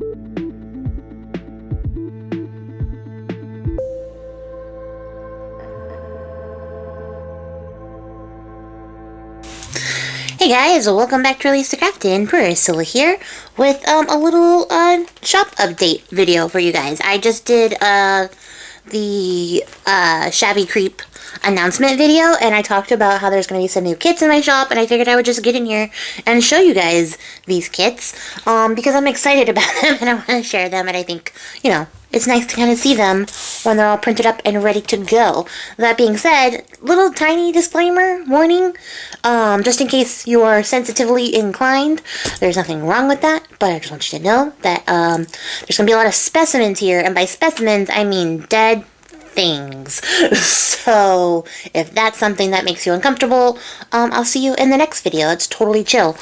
Hey guys, welcome back to releasethecraftin. Priscilla here with a little shop update video for you guys. I just did the Shabby Creep announcement video, and I talked about how there's going to be some new kits in my shop, and I figured I would just get in here and show you guys these kits because I'm excited about them and I want to share them, and I think, you know, it's nice to kind of see them when they're all printed up and ready to go. That being said, little tiny disclaimer, warning, just in case you are sensitively inclined, there's nothing wrong with that, but I just want you to know that there's going to be a lot of specimens here, and by specimens, I mean dead things. So, if that's something that makes you uncomfortable, I'll see you in the next video. It's totally chill.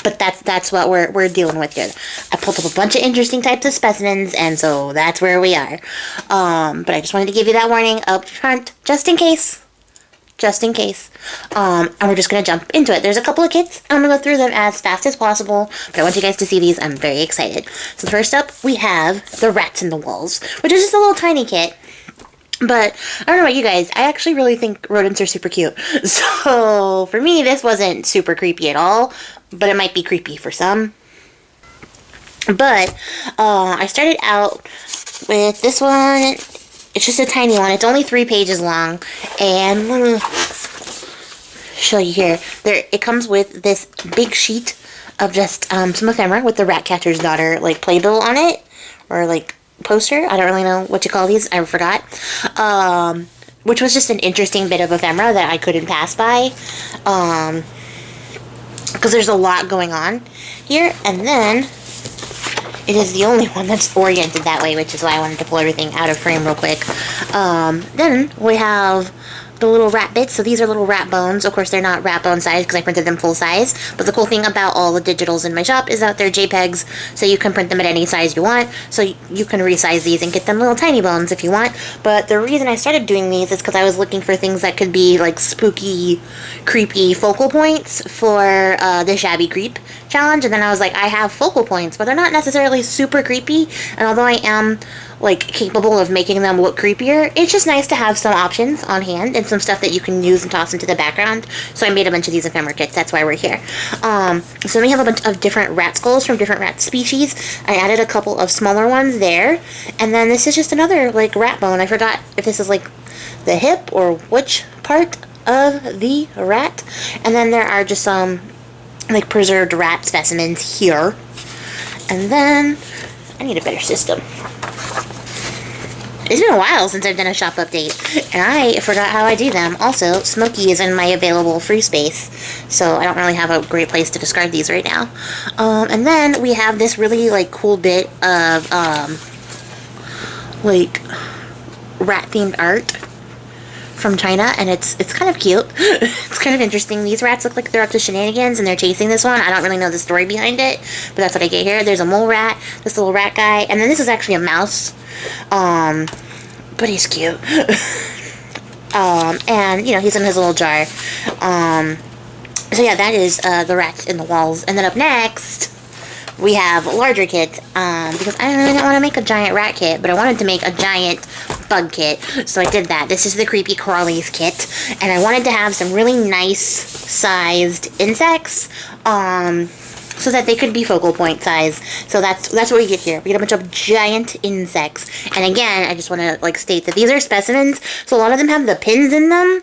But that's what we're dealing with here. I pulled up a bunch of interesting types of specimens, and so that's where we are. But I just wanted to give you that warning up front, just in case. Just in case. And we're just going to jump into it. There's a couple of kits. I'm going to go through them as fast as possible, but I want you guys to see these. I'm very excited. So first up, we have the Rats in the Walls, which is just a little tiny kit. But I don't know about you guys, I actually really think rodents are super cute. So for me, this wasn't super creepy at all, but it might be creepy for some. But I started out with this one. It's just a tiny one. It's only 3 pages long, and let me show you here. It comes with this big sheet of just some ephemera with the rat catcher's daughter like playbill on it, or like poster. I don't really know what you call these. I forgot. Which was just an interesting bit of ephemera that I couldn't pass by. Because there's a lot going on here. And then it is the only one that's oriented that way, which is why I wanted to pull everything out of frame real quick. Then we have the little rat bits. So these are little rat bones. Of course, they're not rat bone size because I printed them full size. But the cool thing about all the digitals in my shop is that they're JPEGs, so you can print them at any size you want. So you can resize these and get them little tiny bones if you want. But the reason I started doing these is because I was looking for things that could be like spooky, creepy focal points for the Shabby Creep challenge. And then I was like, I have focal points, but they're not necessarily super creepy. And although I am like capable of making them look creepier, it's just nice to have some options on hand and some stuff that you can use and toss into the background. So I made a bunch of these ephemera kits. That's why we're here. So we have a bunch of different rat skulls from different rat species. I added a couple of smaller ones there, and then this is just another like rat bone. I forgot if this is like the hip or which part of the rat. And then there are just some like preserved rat specimens here. And then I need a better system. It's been a while since I've done a shop update, and I forgot how I do them. Also, Smokey is in my available free space, so I don't really have a great place to discard these right now. And then we have this really, like, cool bit of, like, rat-themed art from China, and it's kind of cute. It's kind of interesting. These rats look like they're up to shenanigans, and they're chasing this one. I don't really know the story behind it, but that's what I get here. There's a mole rat, this little rat guy, and then this is actually a mouse. But he's cute. And, you know, he's in his little jar. So yeah, that is, the Rats in the Walls. And then up next, we have larger kits, because I really didn't want to make a giant rat kit, but I wanted to make a giant bug kit, so I did that. This is the Creepy Crawlies kit, and I wanted to have some really nice sized insects, so that they could be focal point size. So that's what we get here. We get a bunch of giant insects. And again, I just want to like state that these are specimens, so a lot of them have the pins in them.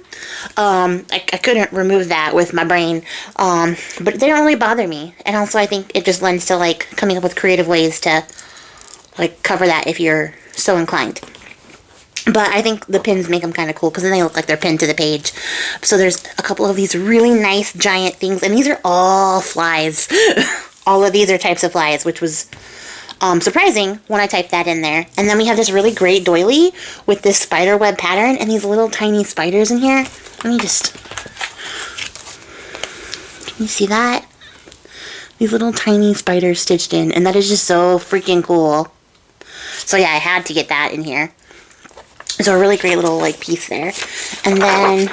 I couldn't remove that with my brain, but they don't really bother me. And also I think it just lends to like coming up with creative ways to like cover that if you're so inclined. But I think the pins make them kind of cool because then they look like they're pinned to the page. So there's a couple of these really nice giant things. And these are all flies. All of these are types of flies, which was surprising when I typed that in there. And then we have this really great doily with this spider web pattern and these little tiny spiders in here. Let me just... Can you see that? These little tiny spiders stitched in. And that is just so freaking cool. So yeah, I had to get that in here. So a really great little like piece there. And then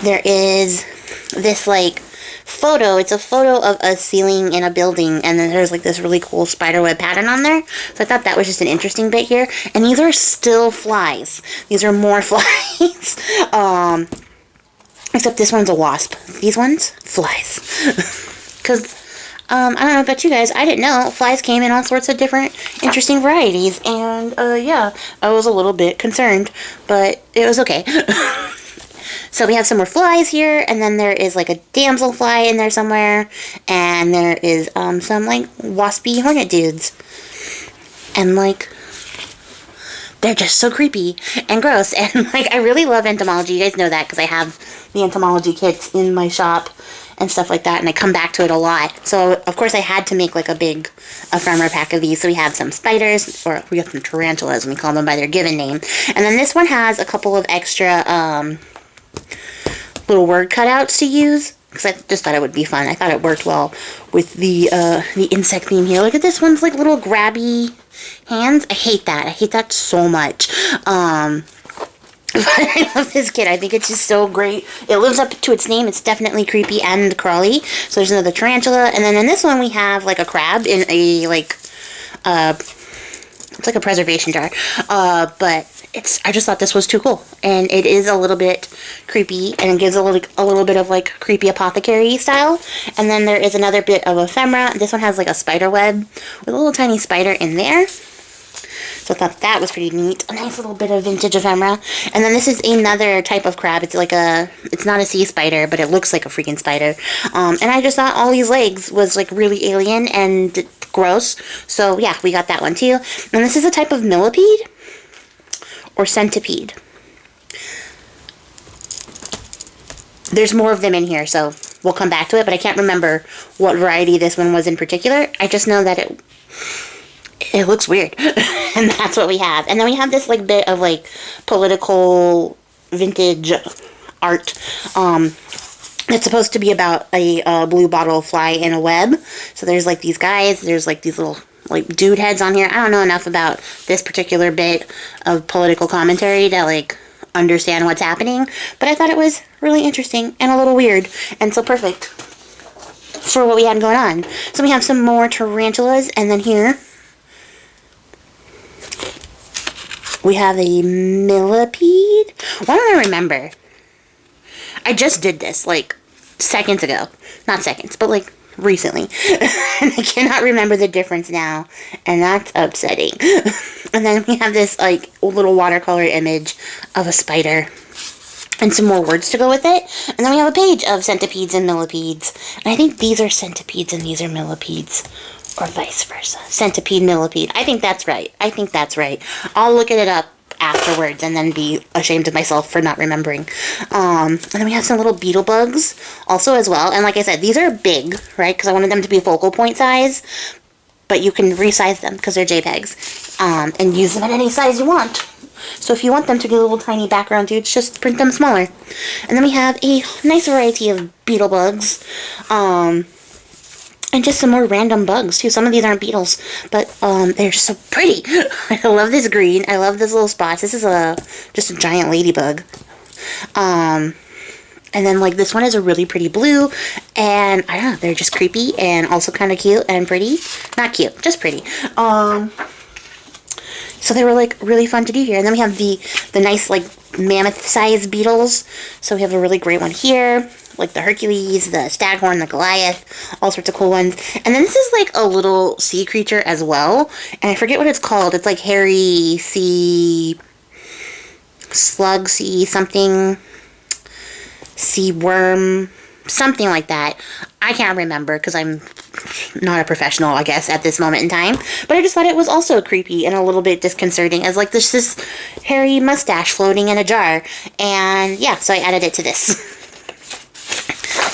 there is this like photo. It's a photo of a ceiling in a building, and then there's like this really cool spiderweb pattern on there. So I thought that was just an interesting bit here. And these are still flies. These are more flies. Except this one's a wasp. These ones, flies. Because, I don't know about you guys, I didn't know flies came in all sorts of different interesting varieties. And, yeah, I was a little bit concerned, but it was okay. So we have some more flies here, and then there is like a damselfly in there somewhere, and there is, some, like, waspy hornet dudes. And, like, they're just so creepy and gross. And, like, I really love entomology. You guys know that because I have the entomology kits in my shop and stuff like that, and I come back to it a lot. So, of course, I had to make, like, a big ephemera pack of these. So we have some spiders, or we have some tarantulas, and we call them by their given name. And then this one has a couple of extra, little word cutouts to use, because I just thought it would be fun. I thought it worked well with the insect theme here. Look at this one's, like, little grabby hands. I hate that. I hate that so much. But I love this kit. I think it's just so great. It lives up to its name. It's definitely creepy and crawly. So there's another tarantula. And then in this one we have, like, a crab in a, like, it's like a preservation jar. But I just thought this was too cool. And it is a little bit creepy, and it gives a little bit of, like, creepy apothecary style. And then there is another bit of ephemera. This one has, like, a spider web with a little tiny spider in there. So I thought that was pretty neat. A nice little bit of vintage ephemera. And then this is another type of crab. It's like it's not a sea spider, but it looks like a freaking spider. And I just thought all these legs was, like, really alien and gross. So yeah, we got that one too. And this is a type of millipede or centipede. There's more of them in here, so we'll come back to it, but I can't remember what variety this one was in particular. I just know that it looks weird. And that's what we have. And then we have this, like, bit of, like, political vintage art. It's supposed to be about a blue bottle fly in a web. So there's, like, these guys. There's, like, these little, like, dude heads on here. I don't know enough about this particular bit of political commentary to, like, understand what's happening. But I thought it was really interesting and a little weird. And so perfect for what we had going on. So we have some more tarantulas. And then here we have a millipede. Why don't I remember? I just did this, like, seconds ago. Not seconds, but, like, recently. And I cannot remember the difference now. And that's upsetting. And then we have this, like, little watercolor image of a spider. And some more words to go with it. And then we have a page of centipedes and millipedes. And I think these are centipedes and these are millipedes. Or vice versa. Centipede, millipede. I think that's right. I think that's right. I'll look at it up afterwards and then be ashamed of myself for not remembering. And then we have some little beetle bugs also as well. And like I said, these are big, right? Because I wanted them to be focal point size. But you can resize them because they're JPEGs. And use them at any size you want. So if you want them to be little tiny background dudes, just print them smaller. And then we have a nice variety of beetle bugs. And just some more random bugs, too. Some of these aren't beetles, but they're so pretty. I love this green. I love this little spots. This is just a giant ladybug. And then, like, this one is a really pretty blue. And, I don't know, they're just creepy and also kind of cute and pretty. Not cute, just pretty. So they were, like, really fun to do here. And then we have the nice, like, mammoth-sized beetles. So we have a really great one here. Like the Hercules, the Staghorn, the Goliath, all sorts of cool ones. And then this is like a little sea creature as well. And I forget what it's called. It's like hairy sea slug, sea something, sea worm, something like that. I can't remember because I'm not a professional, I guess, at this moment in time. But I just thought it was also creepy and a little bit disconcerting as like this hairy mustache floating in a jar. And yeah, so I added it to this.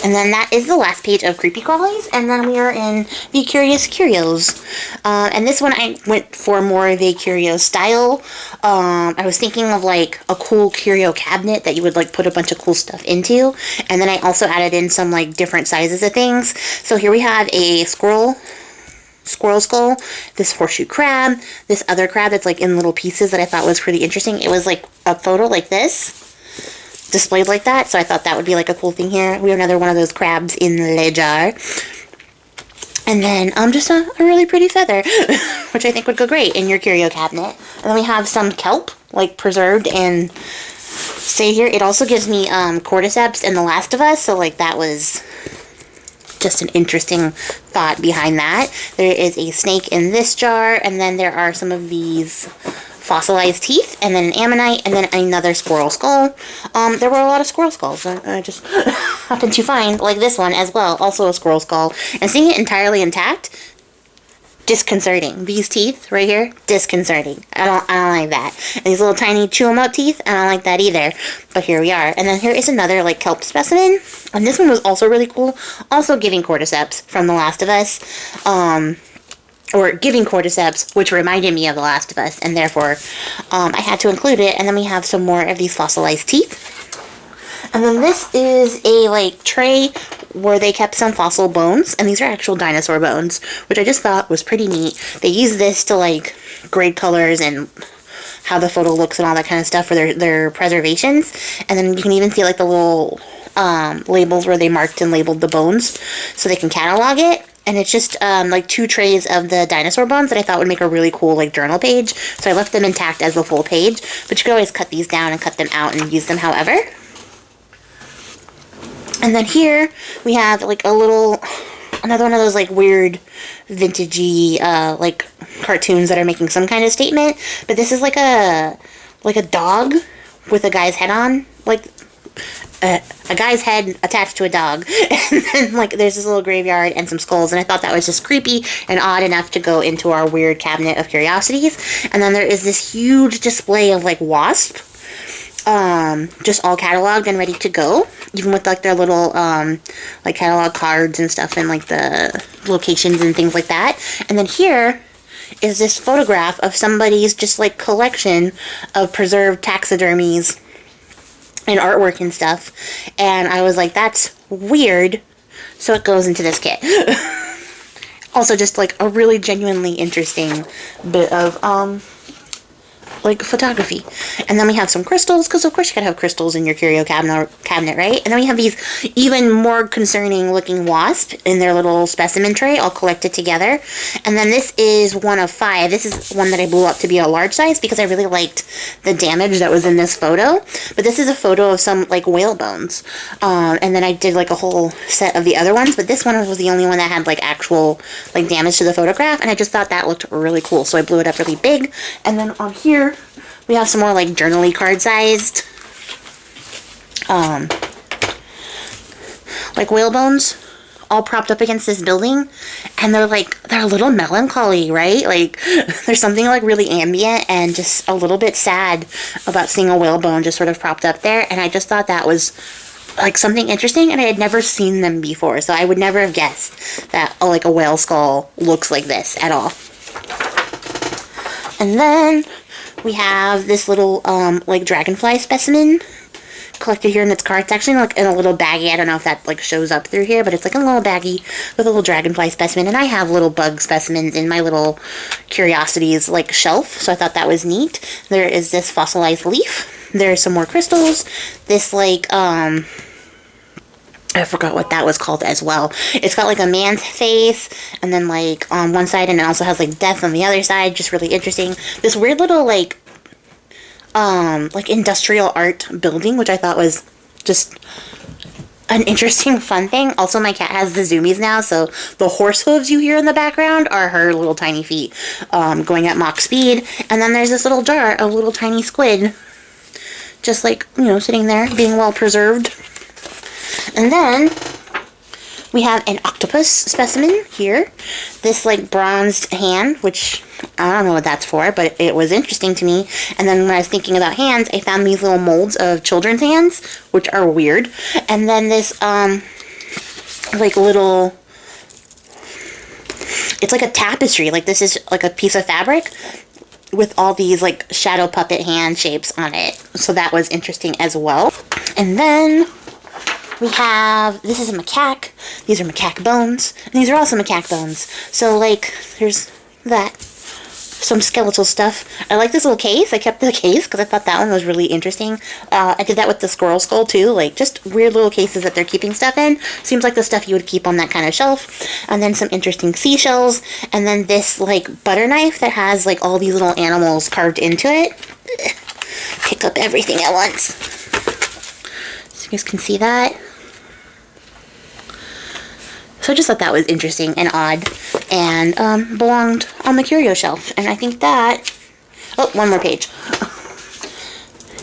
And then that is the last page of Creepy Crawlies. And then we are in the Curious Curios. And this one I went for more of a curio style. I was thinking of like a cool curio cabinet that you would like put a bunch of cool stuff into. And then I also added in some like different sizes of things. So here we have a squirrel skull, this horseshoe crab, this other crab that's like in little pieces that I thought was pretty interesting. It was like a photo like this. displayed like that, so I thought that would be like a cool thing here. We have another one of those crabs in the jar. And then just a really pretty feather, which I think would go great in your curio cabinet. And then we have some kelp, like preserved and stayed here. It also gives me cordyceps in The Last of Us, so like that was just an interesting thought behind that. There is a snake in this jar, and then there are some of these fossilized teeth, and then an ammonite, and then another squirrel skull. There were a lot of squirrel skulls. I just happened to find, like this one as well, also a squirrel skull. And seeing it entirely intact, disconcerting. These teeth right here, disconcerting. I don't like that. And these little tiny chew 'em up teeth, I don't like that either. But here we are. And then here is another like kelp specimen. And this one was also really cool. Also giving cordyceps from The Last of Us. Or giving cordyceps, which reminded me of The Last of Us, and therefore I had to include it. And then we have some more of these fossilized teeth. And then this is a like tray where they kept some fossil bones, and these are actual dinosaur bones, which I just thought was pretty neat. They use this to like grade colors and how the photo looks and all that kind of stuff for their preservations. And then you can even see like the little labels where they marked and labeled the bones so they can catalog it. And it's just like 2 trays of the dinosaur bones that I thought would make a really cool like journal page. So I left them intact as the full page, but you could always cut these down and cut them out and use them however. And then here we have like a little, another one of those like weird vintagey like cartoons that are making some kind of statement. But this is like a dog with a guy's head on, like a guy's head attached to a dog. And then like there's this little graveyard and some skulls, and I thought that was just creepy and odd enough to go into our weird cabinet of curiosities. And then there is this huge display of like wasp, just all cataloged and ready to go, even with like their little like catalog cards and stuff, and like the locations and things like that. And then here is this photograph of somebody's just like collection of preserved taxidermies and artwork and stuff, and I was like, that's weird, so it goes into this kit. Also just like a really genuinely interesting bit of like photography. And then we have some crystals, because of course you gotta have crystals in your curio cabinet, right? And then we have these even more concerning looking wasp in their little specimen tray all collected together. And then this is one of 5. This is one that I blew up to be a large size because I really liked the damage that was in this photo. But this is a photo of some like whale bones. And then I did like a whole set of the other ones, but this one was the only one that had like actual like damage to the photograph, and I just thought that looked really cool, so I blew it up really big. And then on here we have some more like journal-y card sized like whale bones all propped up against this building, and they're a little melancholy, right? Like there's something like really ambient and just a little bit sad about seeing a whale bone just sort of propped up there. And I just thought that was like something interesting, and I had never seen them before, so I would never have guessed that like a whale skull looks like this at all. And then we have this little like dragonfly specimen collected here in its card. It's actually like in a little baggie. I don't know if that like shows up through here, but it's like a little baggie with a little dragonfly specimen. And I have little bug specimens in my little curiosities like shelf, so I thought that was neat. There is this fossilized leaf. There's some more crystals. This like I forgot what that was called as well. It's got like a man's face, and then like on one side, and it also has like death on the other side. Just really interesting. This weird little like industrial art building, which I thought was just an interesting fun thing. Also, my cat has the zoomies now, so the horse hooves you hear in the background are her little tiny feet going at Mach speed. And then there's this little jar of little tiny squid, just like, you know, sitting there being well preserved. And then we have an octopus specimen here. This like bronzed hand, which I don't know what that's for, but it was interesting to me. And then when I was thinking about hands, I found these little molds of children's hands, which are weird. And then this like little, it's like a tapestry. Like this is like a piece of fabric with all these like shadow puppet hand shapes on it. So that was interesting as well. And then we have, this is a macaque. These are macaque bones. And these are also macaque bones. So, like, there's that. some skeletal stuff. I like this little case. I kept the case because I thought that one was really interesting. I did that with the squirrel skull too, like just weird little cases that they're keeping stuff in. Seems like the stuff you would keep on that kind of shelf. And then some interesting seashells, and then this like butter knife that has like all these little animals carved into it. Pick up everything at once. So you guys can see that. So I just thought that was interesting and odd, and belonged on the curio shelf. And I think that, oh, one more page.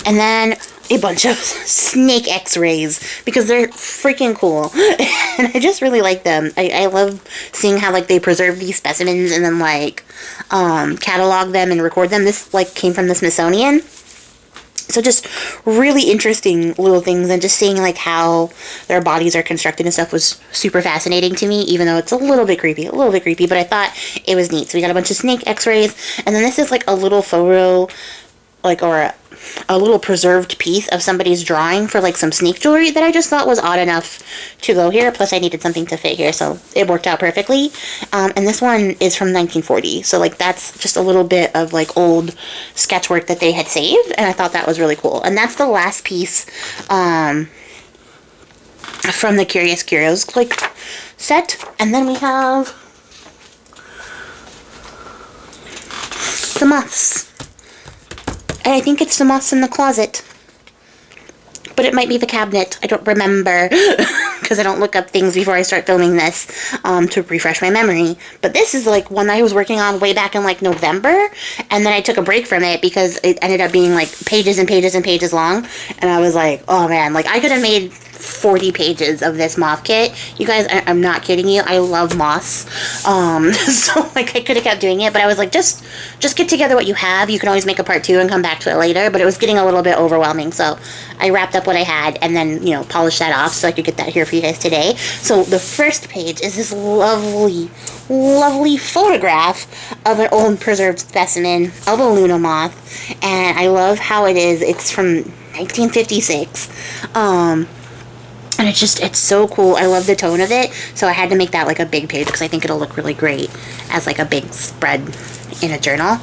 And then a bunch of snake x-rays, because they're freaking cool. And I just really like them. I love seeing how like they preserve these specimens and then like catalog them and record them. This like came from the Smithsonian. So just really interesting little things, and just seeing like how their bodies are constructed and stuff was super fascinating to me, even though it's a little bit creepy, but I thought it was neat. So we got a bunch of snake x-rays, and then this is like a little photo, like, or a little preserved piece of somebody's drawing for like some snake jewelry that I just thought was odd enough to go here. Plus I needed something to fit here, so it worked out perfectly. And this one is from 1940, so like that's just a little bit of like old sketch work that they had saved, and I thought that was really cool. And that's the last piece from the Curious Curios like set. And then we have the moths. And I think it's the moths in the closet. But it might be the cabinet. I don't remember. Because I don't look up things before I start filming this to refresh my memory. But this is like one that I was working on way back in like November. And then I took a break from it because it ended up being like pages and pages and pages long. And I was like, oh man, like I could have made 40 pages of this moth kit. You guys, I'm not kidding you. I love moths. So like I could have kept doing it, but I was like, just get together what you have. You can always make a part 2 and come back to it later, but it was getting a little bit overwhelming. So I wrapped up what I had and then, you know, polished that off so I could get that here for you guys today. So the first page is this lovely, lovely photograph of an old preserved specimen of a Luna moth. And I love how it is. It's from 1956. And it's so cool. I love the tone of it. So I had to make that like a big page because I think it'll look really great as like a big spread in a journal.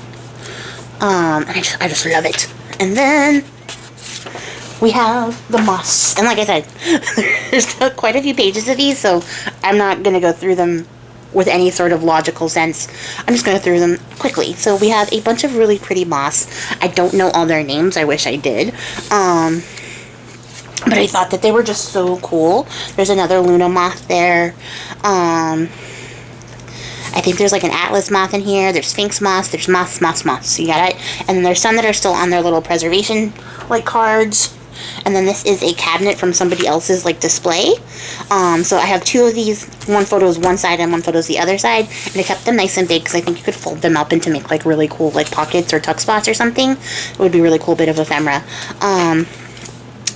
And I just love it. And then we have the moths. And like I said, there's quite a few pages of these, so I'm not going to go through them with any sort of logical sense. I'm just going to through them quickly. So we have a bunch of really pretty moths. I don't know all their names. I wish I did. But I thought that they were just so cool. There's another Luna moth there. I think there's like an Atlas moth in here. There's Sphinx moths. There's moths. So you got it. And then there's some that are still on their little preservation like cards. And then this is a cabinet from somebody else's like display. So I have 2 of these. One photo is one side and one photo is the other side. And I kept them nice and big because I think you could fold them up into make like really cool like pockets or tuck spots or something. It would be a really cool bit of ephemera.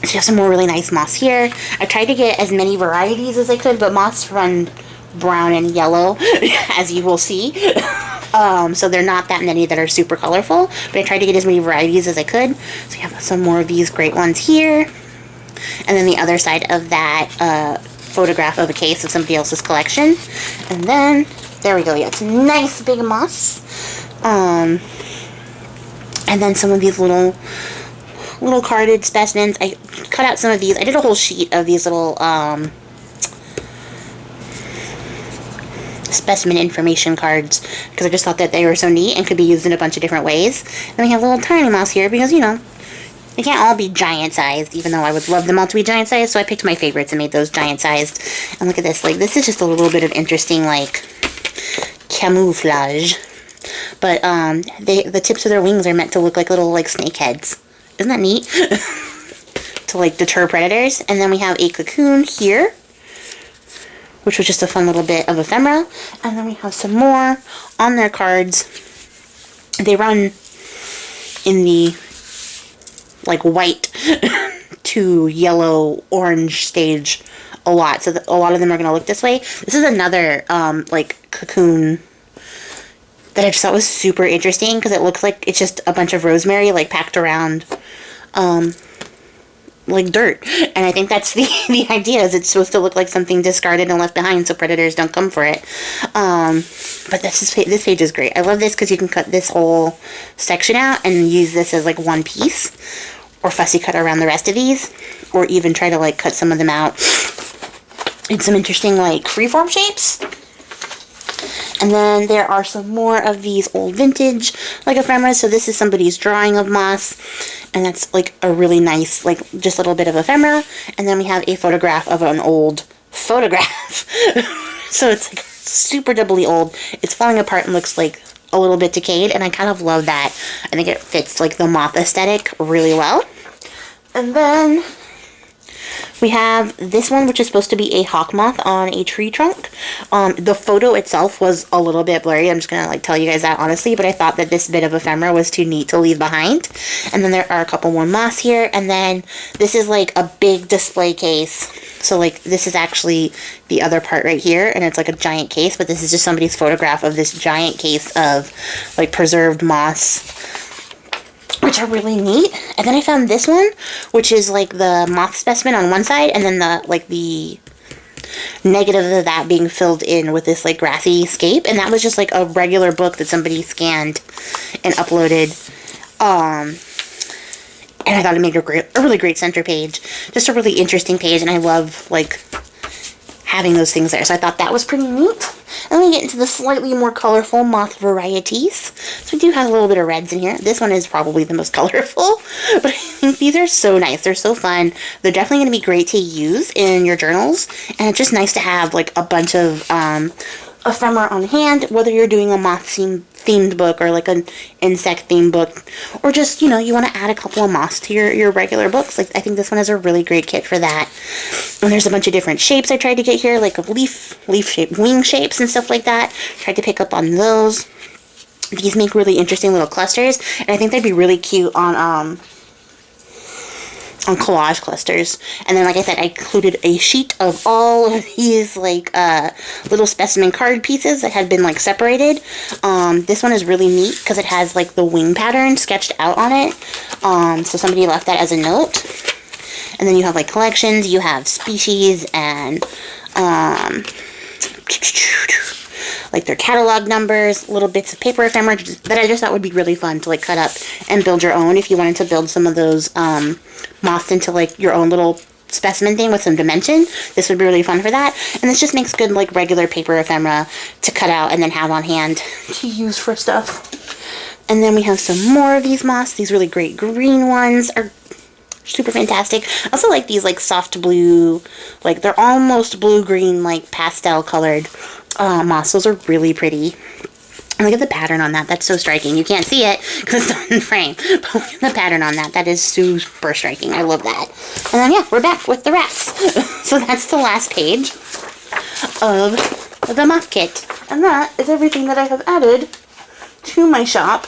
So you have some more really nice moths here. I tried to get as many varieties as I could, but moths run brown and yellow, as you will see. So they're not that many that are super colorful, but I tried to get as many varieties as I could. So you have some more of these great ones here. And then the other side of that photograph of a case of somebody else's collection. And then, there we go, yeah, it's nice big moths. And then some of these little carded specimens. I cut out some of these. I did a whole sheet of these little specimen information cards because I just thought that they were so neat and could be used in a bunch of different ways. Then we have little tiny moths here because, you know, they can't all be giant sized, even though I would love them all to be giant sized, so I picked my favorites and made those giant sized. And look at this, like, this is just a little bit of interesting, like, camouflage. But the tips of their wings are meant to look like little, like, snake heads. Isn't that neat? To, like, deter predators. And then we have a cocoon here, which was just a fun little bit of ephemera. And then we have some more on their cards. They run in the, like, white to yellow, orange stage a lot. So a lot of them are going to look this way. This is another, like, cocoon that I just thought was super interesting because it looks like it's just a bunch of rosemary, like, packed around like dirt. And I think that's the idea, is it's supposed to look like something discarded and left behind so predators don't come for it. But this page is great. I love this because you can cut this whole section out and use this as like one piece, or fussy cut around the rest of these, or even try to like cut some of them out in some interesting like freeform shapes. And then there are some more of these old vintage like ephemeras. So this is somebody's drawing of moss, and that's like a really nice, like just a little bit of ephemera. And then we have a photograph of an old photograph. So it's like super doubly old. It's falling apart and looks like a little bit decayed, and I kind of love that. I think it fits like the moth aesthetic really well. And then we have this one, which is supposed to be a hawk moth on a tree trunk. The photo itself was a little bit blurry. I'm just going to like tell you guys that honestly, but I thought that this bit of ephemera was too neat to leave behind. And then there are a couple more moths here. And then this is like a big display case. So like this is actually the other part right here, and it's like a giant case, but this is just somebody's photograph of this giant case of like preserved moths, which are really neat. And then I found this one, which is like the moth specimen on one side, and then the negative of that being filled in with this like grassy scape, and that was just like a regular book that somebody scanned and uploaded. And I thought it made a really great center page, just a really interesting page, and I love like having those things there. So I thought that was pretty neat. And then we get into the slightly more colorful moth varieties. So we do have a little bit of reds in here. This one is probably the most colorful, but I think these are so nice. They're so fun. They're definitely going to be great to use in your journals, and it's just nice to have like a bunch of ephemera on hand, whether you're doing a moth themed book or like an insect themed book, or just, you know, you want to add a couple of moths to your regular books. Like I think this one is a really great kit for that. And there's a bunch of different shapes I tried to get here, like leaf shape, wing shapes and stuff like that. Tried to pick up on those. These make really interesting little clusters, and I think they'd be really cute on collage clusters. And then, like I said, I included a sheet of all of these like little specimen card pieces that had been like separated. This one is really neat because it has like the wing pattern sketched out on it. So somebody left that as a note. And then you have like collections, you have species, and like their catalog numbers, little bits of paper ephemera that I just thought would be really fun to like cut up and build your own if you wanted to build some of those moths into like your own little specimen thing with some dimension. This would be really fun for that. And this just makes good like regular paper ephemera to cut out and then have on hand to use for stuff. And then we have some more of these moths. These really great green ones are super fantastic. I also like these like soft blue, like they're almost blue-green, like pastel colored moths. Those are really pretty. And look at the pattern on that. That's so striking. You can't see it because it's not in frame. But look at the pattern on that. That is super striking. I love that. And then, yeah, we're back with the rest. So that's the last page of the moth kit. And that is everything that I have added to my shop.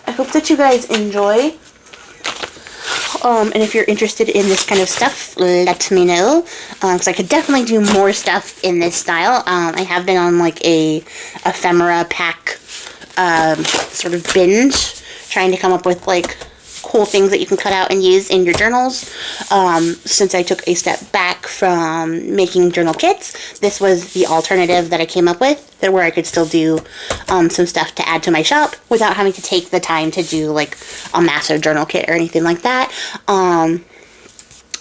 I hope that you guys enjoy. And if you're interested in this kind of stuff, let me know, because I could definitely do more stuff in this style. I have been on like a ephemera pack sort of binge, trying to come up with like cool things that you can cut out and use in your journals. Since I took a step back from making journal kits, this was the alternative that I came up with, where I could still do some stuff to add to my shop without having to take the time to do like a massive journal kit or anything like that.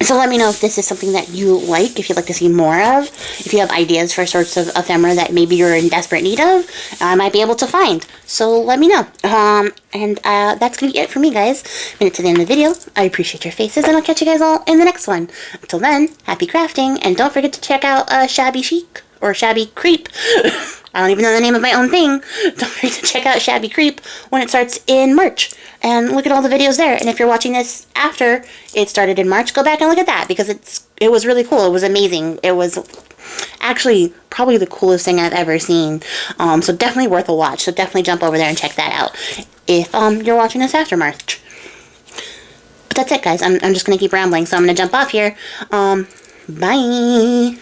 So let me know if this is something that you like, if you'd like to see more of, if you have ideas for sorts of ephemera that maybe you're in desperate need of, I might be able to find. So let me know. And that's going to be it for me, guys. Made it to the end of the video. I appreciate your faces, and I'll catch you guys all in the next one. Until then, happy crafting, and don't forget to check out Shabby Chic, or Shabby Creep. I don't even know the name of my own thing. Don't forget to check out Shabby Creep when it starts in March. And look at all the videos there. And if you're watching this after it started in March, go back and look at that, because it was really cool. It was amazing. It was actually probably the coolest thing I've ever seen. So definitely worth a watch. So definitely jump over there and check that out if you're watching this after March. But that's it, guys. I'm just going to keep rambling, so I'm going to jump off here. Bye.